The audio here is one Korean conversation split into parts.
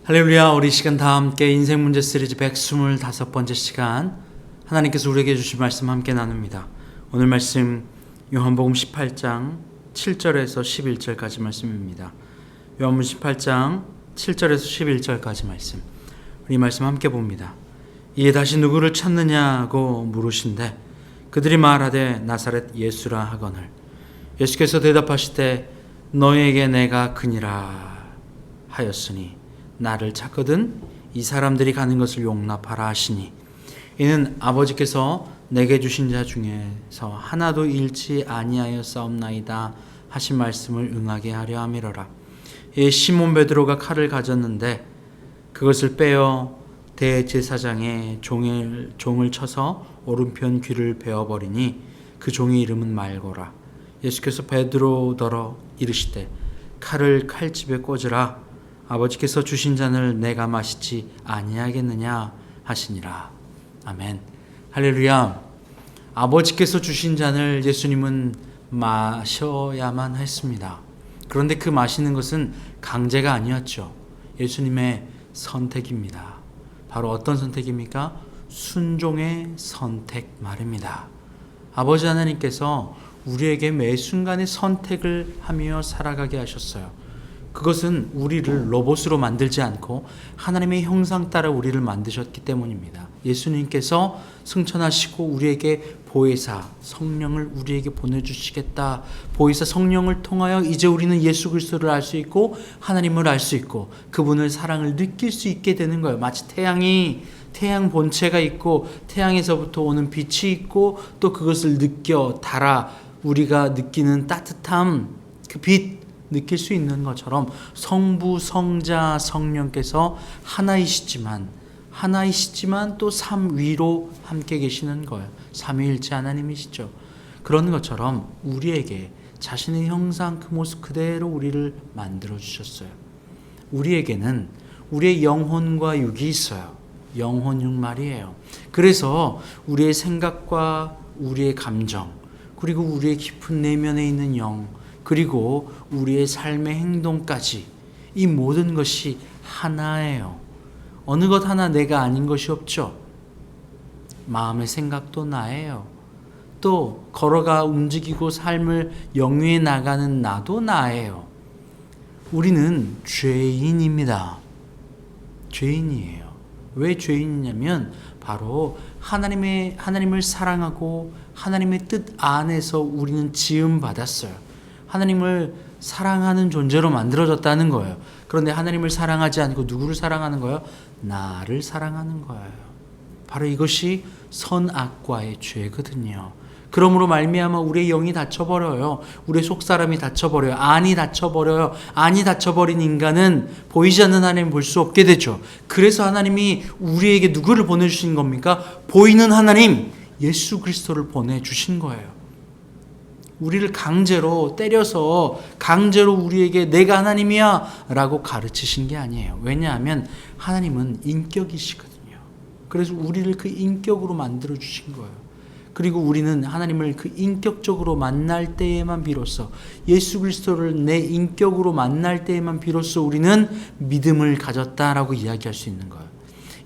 할렐루야. 우리 시간 다 함께 인생 문제 시리즈 125번째 시간, 하나님께서 우리에게 주신 말씀 함께 나눕니다. 오늘 말씀 요한복음 18장 7절에서 11절까지 말씀입니다. 요한복음 18장 7절에서 11절까지 말씀, 우리 말씀 함께 봅니다. 이에 다시 누구를 찾느냐고 물으신대 그들이 말하되 나사렛 예수라 하거늘 예수께서 대답하시되 너희에게 내가 그니라 하였으니 나를 찾거든 이 사람들이 가는 것을 용납하라 하시니 이는 아버지께서 내게 주신 자 중에서 하나도 잃지 아니하였사옵나이다 하신 말씀을 응하게 하려 함이로라. 이 시몬 베드로가 칼을 가졌는데 그것을 빼어 대제사장의 종을 쳐서 오른편 귀를 베어버리니 그 종의 이름은 말고라. 예수께서 베드로더러 이르시되 칼을 칼집에 꽂으라. 아버지께서 주신 잔을 내가 마시지 아니하겠느냐 하시니라. 아멘. 할렐루야. 아버지께서 주신 잔을 예수님은 마셔야만 했습니다. 그런데 그 마시는 것은 강제가 아니었죠. 예수님의 선택입니다. 바로 어떤 선택입니까? 순종의 선택 말입니다. 아버지 하나님께서 우리에게 매 순간에 선택을 하며 살아가게 하셨어요. 그것은 우리를 로봇으로 만들지 않고 하나님의 형상 따라 우리를 만드셨기 때문입니다. 예수님께서 승천하시고 우리에게 보혜사 성령을 우리에게 보내주시겠다. 보혜사 성령을 통하여 이제 우리는 예수 그리스도를 알 수 있고 하나님을 알 수 있고 그분의 사랑을 느낄 수 있게 되는 거예요. 마치 태양 본체가 있고 태양에서부터 오는 빛이 있고 또 그것을 느껴 달아 우리가 느끼는 따뜻함, 그 빛 느낄 수 있는 것처럼 성부, 성자, 성령께서 하나이시지만 또 삼위로 함께 계시는 거예요. 삼위일체 하나님이시죠. 그런 것처럼 우리에게 자신의 형상 그 모습 그대로 우리를 만들어 주셨어요. 우리에게는 우리의 영혼과 육이 있어요. 영혼 육 말이에요. 그래서 우리의 생각과 우리의 감정, 그리고 우리의 깊은 내면에 있는 영, 그리고 우리의 삶의 행동까지 이 모든 것이 하나예요. 어느 것 하나 내가 아닌 것이 없죠. 마음의 생각도 나예요. 또 걸어가 움직이고 삶을 영위해 나가는 나도 나예요. 우리는 죄인입니다. 죄인이에요. 왜 죄인이냐면 바로 하나님을 사랑하고 하나님의 뜻 안에서 우리는 지음 받았어요. 하나님을 사랑하는 존재로 만들어졌다는 거예요. 그런데 하나님을 사랑하지 않고 누구를 사랑하는 거예요? 나를 사랑하는 거예요. 바로 이것이 선악과의 죄거든요. 그러므로 말미암아 우리의 영이 닫혀버려요. 우리의 속사람이 닫혀버려요. 안이 닫혀버려요. 안이 닫혀버린 인간은 보이지 않는 하나님을 볼 수 없게 되죠. 그래서 하나님이 우리에게 누구를 보내주신 겁니까? 보이는 하나님 예수 그리스도를 보내주신 거예요. 우리를 강제로 때려서 강제로 우리에게 내가 하나님이야 라고 가르치신 게 아니에요. 왜냐하면 하나님은 인격이시거든요. 그래서 우리를 그 인격으로 만들어 주신 거예요. 그리고 우리는 하나님을 그 인격적으로 만날 때에만 비로소 예수 그리스도를 내 인격으로 만날 때에만 비로소 우리는 믿음을 가졌다라고 이야기할 수 있는 거예요.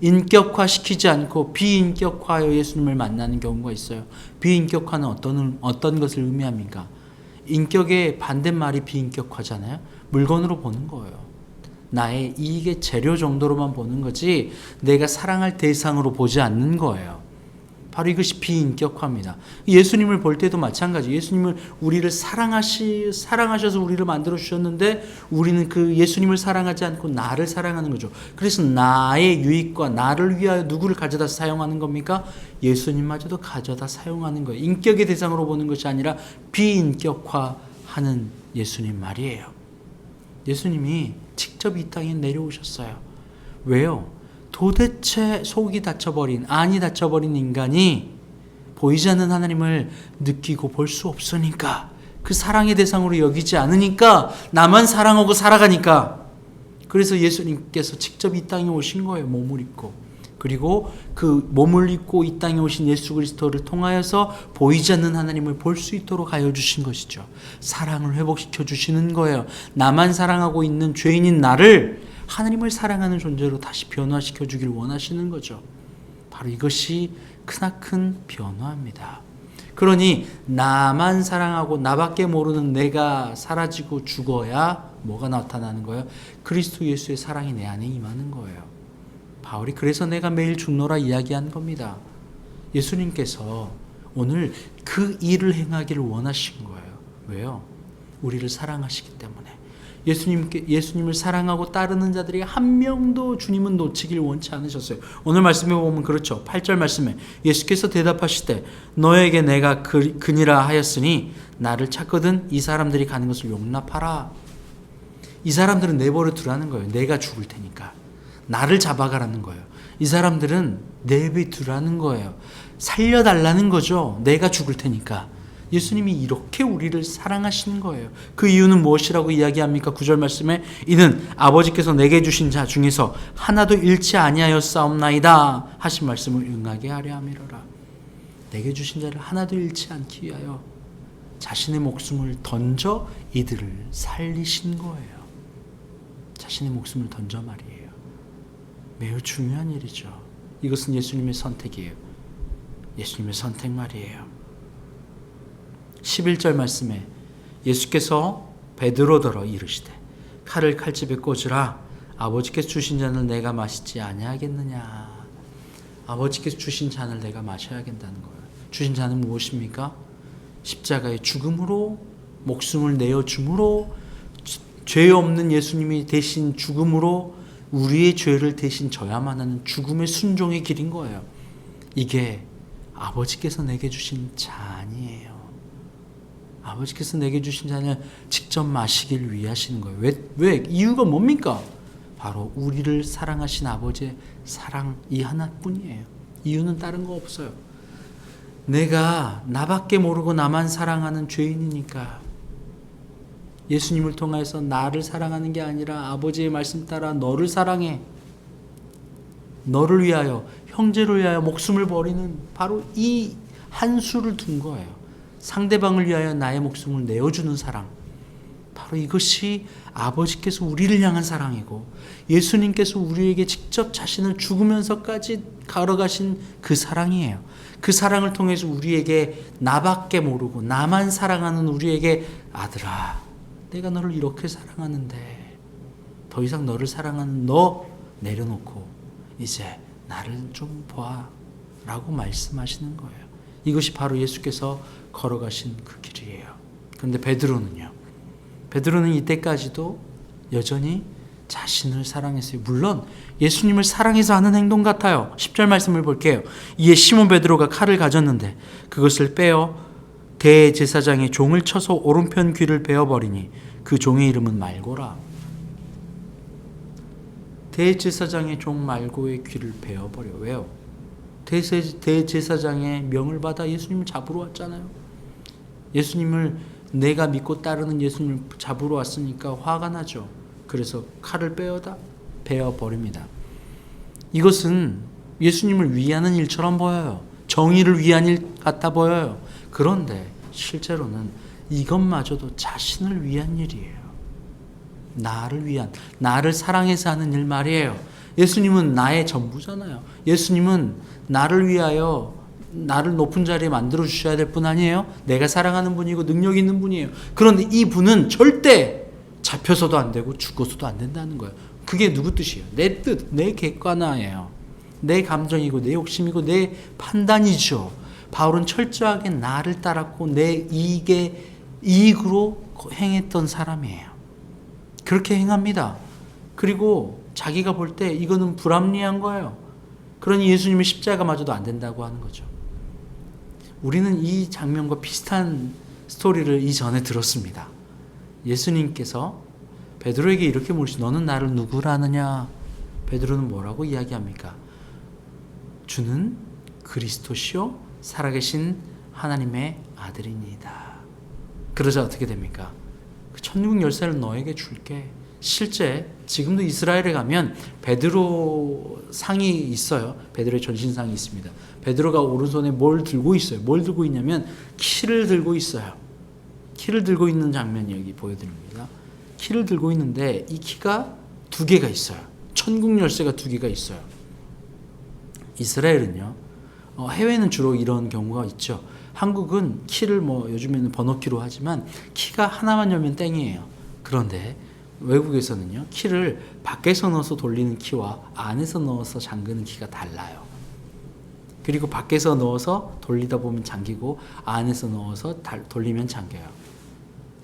인격화시키지 않고 비인격화하여 예수님을 만나는 경우가 있어요. 비인격화는 어떤 것을 의미합니까? 인격의 반대말이 비인격화잖아요. 물건으로 보는 거예요. 나의 이익의 재료 정도로만 보는 거지 내가 사랑할 대상으로 보지 않는 거예요. 바로 이것이 비인격화입니다. 예수님을 볼 때도 마찬가지. 예수님을 우리를 사랑하셔서 우리를 만들어 주셨는데 우리는 그 예수님을 사랑하지 않고 나를 사랑하는 거죠. 그래서 나의 유익과 나를 위하여 누구를 가져다 사용하는 겁니까? 예수님마저도 가져다 사용하는 거예요. 인격의 대상으로 보는 것이 아니라 비인격화하는 예수님 말이에요. 예수님이 직접 이 땅에 내려오셨어요. 왜요? 도대체 속이 닫혀버린, 안이 닫혀버린 인간이 보이지 않는 하나님을 느끼고 볼 수 없으니까, 그 사랑의 대상으로 여기지 않으니까, 나만 사랑하고 살아가니까, 그래서 예수님께서 직접 이 땅에 오신 거예요. 몸을 입고. 그리고 그 몸을 입고 이 땅에 오신 예수 그리스도를 통하여서 보이지 않는 하나님을 볼 수 있도록 하여 주신 것이죠. 사랑을 회복시켜 주시는 거예요. 나만 사랑하고 있는 죄인인 나를 하나님을 사랑하는 존재로 다시 변화시켜 주길 원하시는 거죠. 바로 이것이 크나큰 변화입니다. 그러니 나만 사랑하고 나밖에 모르는 내가 사라지고 죽어야 뭐가 나타나는 거예요? 그리스도 예수의 사랑이 내 안에 임하는 거예요. 바울이 그래서 내가 매일 죽노라 이야기한 겁니다. 예수님께서 오늘 그 일을 행하기를 원하신 거예요. 왜요? 우리를 사랑하시기 때문에. 예수님을 사랑하고 따르는 자들이 한 명도 주님은 놓치길 원치 않으셨어요. 오늘 말씀에 보면 그렇죠. 8절 말씀에 예수께서 대답하시되 너에게 내가 그니라 하였으니 나를 찾거든 이 사람들이 가는 것을 용납하라. 이 사람들은 내버려 두라는 거예요. 내가 죽을 테니까. 나를 잡아가라는 거예요. 이 사람들은 내비두라는 거예요. 살려달라는 거죠. 내가 죽을 테니까. 예수님이 이렇게 우리를 사랑하시는 거예요. 그 이유는 무엇이라고 이야기합니까? 9절 말씀에 이는 아버지께서 내게 주신 자 중에서 하나도 잃지 아니하였사옵나이다 하신 말씀을 응하게 하려 함이로라. 내게 주신 자를 하나도 잃지 않기 위하여 자신의 목숨을 던져 이들을 살리신 거예요. 자신의 목숨을 던져 말이에요. 매우 중요한 일이죠. 이것은 예수님의 선택이에요. 예수님의 선택 말이에요. 11절 말씀에 예수께서 베드로더러 이르시되 칼을 칼집에 꽂으라. 아버지께서 주신 잔을 내가 마시지 아니하겠느냐. 아버지께서 주신 잔을 내가 마셔야 된다는 거예요. 주신 잔은 무엇입니까? 십자가의 죽음으로 목숨을 내어줌으로 죄 없는 예수님이 대신 죽음으로 우리의 죄를 대신 져야만 하는 죽음의 순종의 길인 거예요. 이게 아버지께서 내게 주신 잔이에요. 아버지께서 내게 주신 잔을 직접 마시길 위해 하시는 거예요. 왜? 이유가 뭡니까? 바로 우리를 사랑하신 아버지의 사랑 이 하나뿐이에요. 이유는 다른 거 없어요. 내가 나밖에 모르고 나만 사랑하는 죄인이니까 예수님을 통해서 나를 사랑하는 게 아니라 아버지의 말씀 따라 너를 사랑해. 너를 위하여, 형제를 위하여 목숨을 버리는 바로 이 한 수를 둔 거예요. 상대방을 위하여 나의 목숨을 내어주는 사랑. 바로 이것이 아버지께서 우리를 향한 사랑이고 예수님께서 우리에게 직접 자신을 죽으면서까지 걸어가신 그 사랑이에요. 그 사랑을 통해서 우리에게 나밖에 모르고 나만 사랑하는 우리에게 아들아 내가 너를 이렇게 사랑하는데 더 이상 너를 사랑하는 너 내려놓고 이제 나를 좀 봐 라고 말씀하시는 거예요. 이것이 바로 예수께서 걸어가신 그 길이에요. 그런데 베드로는요. 베드로는 이때까지도 여전히 자신을 사랑했어요. 물론 예수님을 사랑해서 하는 행동 같아요. 10절 말씀을 볼게요. 이에 시몬 베드로가 칼을 가졌는데 그것을 빼어 대제사장의 종을 쳐서 오른편 귀를 베어버리니 그 종의 이름은 말고라. 대제사장의 종 말고의 귀를 베어버려. 왜요? 대제사장의 명을 받아 예수님을 잡으러 왔잖아요. 예수님을 내가 믿고 따르는 예수님을 잡으러 왔으니까 화가 나죠. 그래서 칼을 베어버립니다. 이것은 예수님을 위하는 일처럼 보여요. 정의를 위한 일 같아 보여요. 그런데 실제로는 이것마저도 자신을 위한 일이에요. 나를 위한, 나를 사랑해서 하는 일 말이에요. 예수님은 나의 전부잖아요. 예수님은 나를 위하여 나를 높은 자리에 만들어 주셔야 될 분 아니에요? 내가 사랑하는 분이고 능력 있는 분이에요. 그런데 이 분은 절대 잡혀서도 안 되고 죽어서도 안 된다는 거예요. 그게 누구 뜻이에요? 내 뜻, 내 객관화예요. 내 감정이고 내 욕심이고 내 판단이죠. 바울은 철저하게 나를 따랐고 내 이익으로 행했던 사람이에요. 그렇게 행합니다. 그리고 자기가 볼 때 이거는 불합리한 거예요. 그러니 예수님의 십자가마저도 안 된다고 하는 거죠. 우리는 이 장면과 비슷한 스토리를 이전에 들었습니다. 예수님께서 베드로에게 이렇게 물으시죠. 너는 나를 누구라 하느냐? 베드로는 뭐라고 이야기합니까? 주는 그리스도시요 살아계신 하나님의 아들이니이다. 그러자 어떻게 됩니까? 그 천국 열쇠를 너에게 줄게. 실제 지금도 이스라엘에 가면 베드로 상이 있어요. 베드로의 전신상이 있습니다. 베드로가 오른손에 뭘 들고 있어요. 뭘 들고 있냐면 키를 들고 있어요. 키를 들고 있는 장면이 여기 보여드립니다. 키를 들고 있는데 이 키가 두 개가 있어요. 천국 열쇠가 두 개가 있어요. 이스라엘은요, 해외는 주로 이런 경우가 있죠. 한국은 키를 요즘에는 번호키로 하지만 키가 하나만 열면 땡이에요. 그런데 외국에서는요, 키를 밖에서 넣어서 돌리는 키와 안에서 넣어서 잠그는 키가 달라요. 그리고 밖에서 넣어서 돌리다 보면 잠기고 안에서 넣어서 돌리면 잠겨요.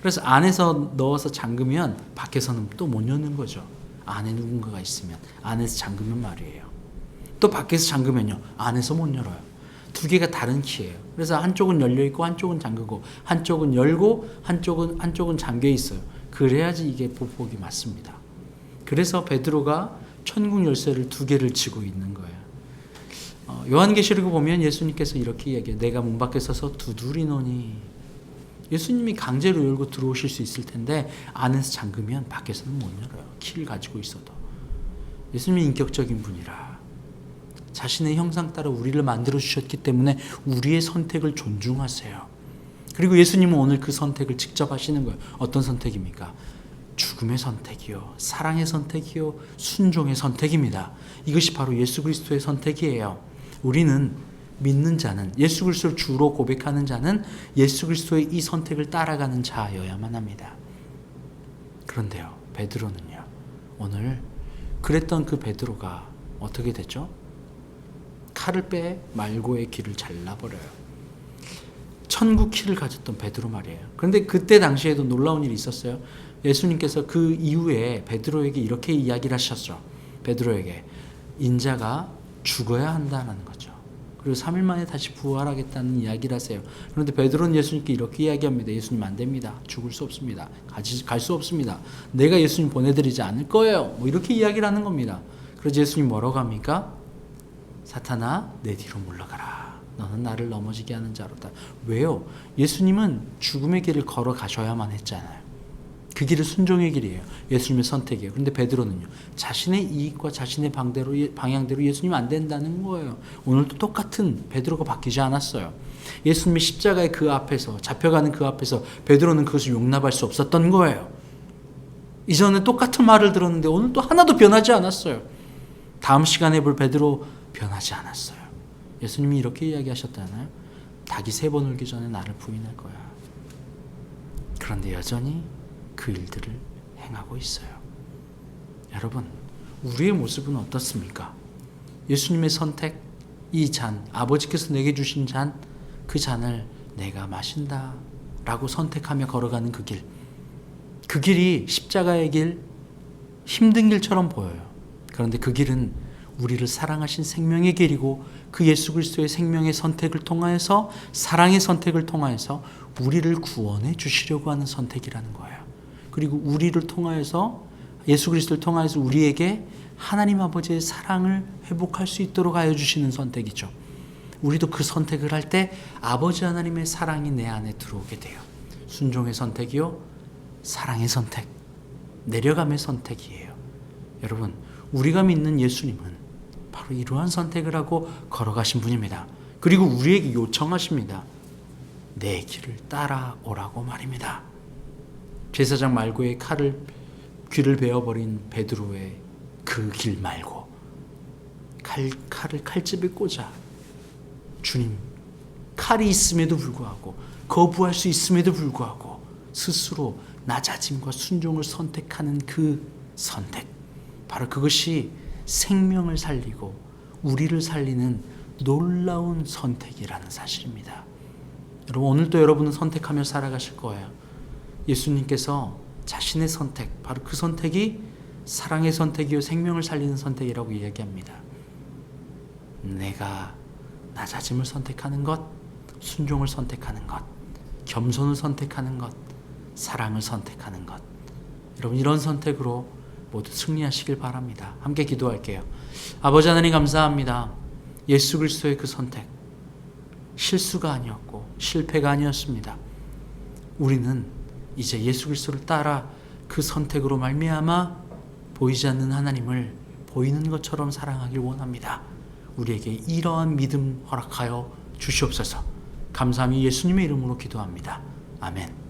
그래서 안에서 넣어서 잠그면 밖에서는 또 못 여는 거죠. 안에 누군가가 있으면, 안에서 잠그면 말이에요. 또 밖에서 잠그면요, 안에서 못 열어요. 두 개가 다른 키예요. 그래서 한쪽은 열려 있고 한쪽은 잠그고, 한쪽은 열고 한쪽은 잠겨 있어요. 그래야지 이게 보복이 맞습니다. 그래서 베드로가 천국 열쇠를 두 개를 쥐고 있는 거예요. 요한계시록을 보면 예수님께서 이렇게 이야기해요. 내가 문 밖에 서서 두드리노니. 예수님이 강제로 열고 들어오실 수 있을 텐데 안에서 잠그면 밖에서는 못 열어요. 키를 가지고 있어도. 예수님이 인격적인 분이라 자신의 형상 따라 우리를 만들어 주셨기 때문에 우리의 선택을 존중하세요. 그리고 예수님은 오늘 그 선택을 직접 하시는 거예요. 어떤 선택입니까? 죽음의 선택이요, 사랑의 선택이요, 순종의 선택입니다. 이것이 바로 예수 그리스도의 선택이에요. 우리는 믿는 자는, 예수 그리스도를 주로 고백하는 자는 예수 그리스도의 이 선택을 따라가는 자여야만 합니다. 그런데요, 베드로는요, 오늘 그랬던 그 베드로가 어떻게 됐죠? 칼을 빼 말고의 길을 잘라버려요. 천국 키를 가졌던 베드로 말이에요. 그런데 그때 당시에도 놀라운 일이 있었어요. 예수님께서 그 이후에 베드로에게 이렇게 이야기를 하셨죠. 베드로에게 인자가 죽어야 한다는 거죠. 그리고 3일 만에 다시 부활하겠다는 이야기를 하세요. 그런데 베드로는 예수님께 이렇게 이야기합니다. 예수님 안 됩니다. 죽을 수 없습니다. 갈 수 없습니다. 내가 예수님 보내드리지 않을 거예요. 이렇게 이야기를 하는 겁니다. 그래서 예수님 뭐라고 합니까? 사탄아, 내 뒤로 물러가라. 너는 나를 넘어지게 하는 자로다. 왜요? 예수님은 죽음의 길을 걸어가셔야만 했잖아요. 그 길은 순종의 길이에요. 예수님의 선택이에요. 그런데 베드로는요, 자신의 이익과 자신의 방향대로 예수님 안 된다는 거예요. 오늘도 똑같은 베드로가 바뀌지 않았어요. 예수님의 십자가의 그 앞에서, 잡혀가는 그 앞에서 베드로는 그것을 용납할 수 없었던 거예요. 이전에 똑같은 말을 들었는데 오늘 또 하나도 변하지 않았어요. 다음 시간에 볼 베드로 변하지 않았어요. 예수님이 이렇게 이야기하셨잖아요. 닭이 3번 울기 전에 나를 부인할 거야. 그런데 여전히 그 일들을 행하고 있어요. 여러분, 우리의 모습은 어떻습니까? 예수님의 선택, 이 잔, 아버지께서 내게 주신 잔, 그 잔을 내가 마신다 라고 선택하며 걸어가는 그 길, 그 길이 십자가의 길, 힘든 길처럼 보여요. 그런데 그 길은 우리를 사랑하신 생명의 길이고 그 예수 그리스도의 생명의 선택을 통하여서, 사랑의 선택을 통하여서 우리를 구원해 주시려고 하는 선택이라는 거예요. 그리고 우리를 통하여서, 예수 그리스도를 통하여서 우리에게 하나님 아버지의 사랑을 회복할 수 있도록 하여 주시는 선택이죠. 우리도 그 선택을 할 때 아버지 하나님의 사랑이 내 안에 들어오게 돼요. 순종의 선택이요, 사랑의 선택, 내려감의 선택이에요. 여러분, 우리가 믿는 예수님은 바로 이러한 선택을 하고 걸어가신 분입니다. 그리고 우리에게 요청하십니다. 내 길을 따라오라고 말입니다. 제사장 말고의 귀를 베어버린 베드로의 그 길 말고 칼을 칼집에 꽂아 주님, 칼이 있음에도 불구하고, 거부할 수 있음에도 불구하고 스스로 낮아짐과 순종을 선택하는 그 선택, 바로 그것이 생명을 살리고 우리를 살리는 놀라운 선택이라는 사실입니다. 여러분, 오늘도 여러분은 선택하며 살아가실 거예요. 예수님께서 자신의 선택, 바로 그 선택이 사랑의 선택이요 생명을 살리는 선택이라고 이야기합니다. 내가 낮아짐을 선택하는 것, 순종을 선택하는 것, 겸손을 선택하는 것, 사랑을 선택하는 것, 여러분 이런 선택으로 모두 승리하시길 바랍니다. 함께 기도할게요. 아버지 하나님 감사합니다. 예수 그리스도의 그 선택, 실수가 아니었고 실패가 아니었습니다. 우리는 이제 예수 그리스도를 따라 그 선택으로 말미암아 보이지 않는 하나님을 보이는 것처럼 사랑하길 원합니다. 우리에게 이러한 믿음 허락하여 주시옵소서. 감사함이 예수님의 이름으로 기도합니다. 아멘.